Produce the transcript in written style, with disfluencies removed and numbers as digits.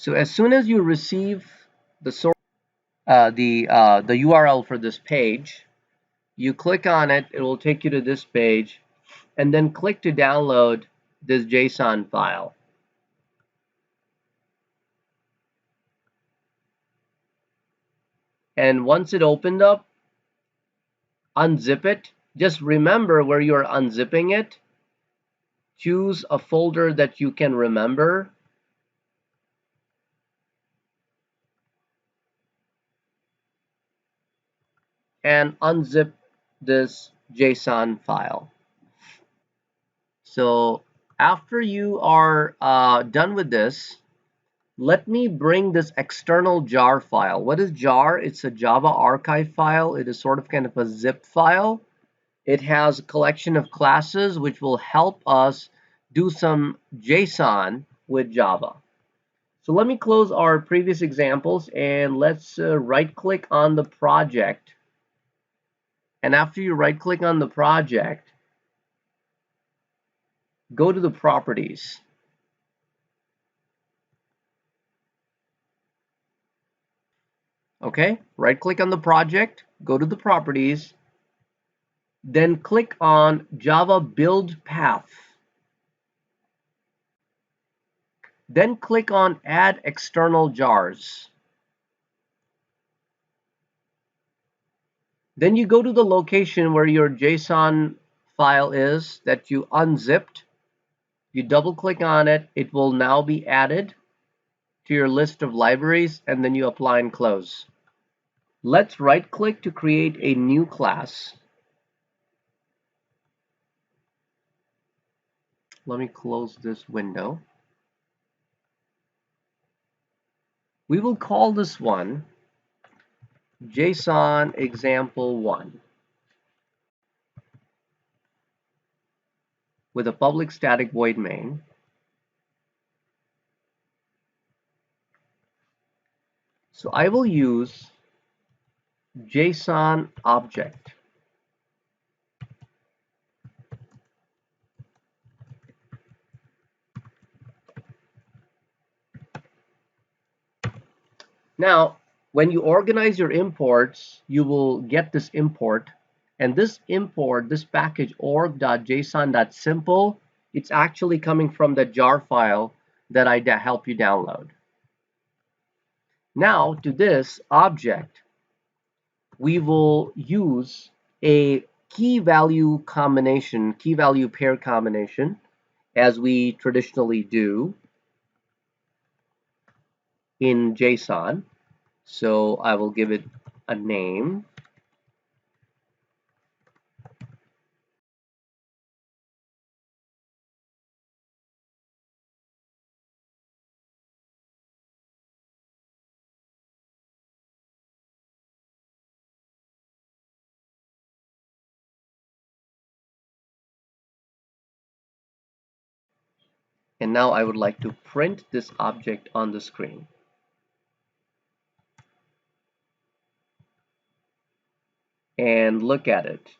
So as soon as you receive the source, the URL for this page, you click on it, it will take you to this page, and then click to download this JSON file. And once it opened up, unzip it. Just remember where you're unzipping it. Choose a folder that you can remember. And unzip this JSON file. So after you are done with this, let me bring this external jar file. What is jar? It's a Java archive file. It is sort of kind of a zip file. It has a collection of classes which will help us do some JSON with Java. So let me close our previous examples and let's right click on the project. And after you right click on the project, go to the properties. Okay, right click on the project, go to the properties, then click on Java build path. Then click on add external jars. Then you go to the location where your JSON file is that you unzipped. You double click on it, it will now be added to your list of libraries, and then you apply and close. Let's right click to create a new class. Let me close this window. We will call this one JSON example1 with a public static void main. So I will use JSON Object. Now, when you organize your imports, you will get this import. And this import, this package org.json.simple, it's actually coming from the jar file that I help you download. Now, to this object, we will use a key value combination, key value pair combination, as we traditionally do in JSON. So I will give it a name. And now I would like to print this object on the screen. And look at it.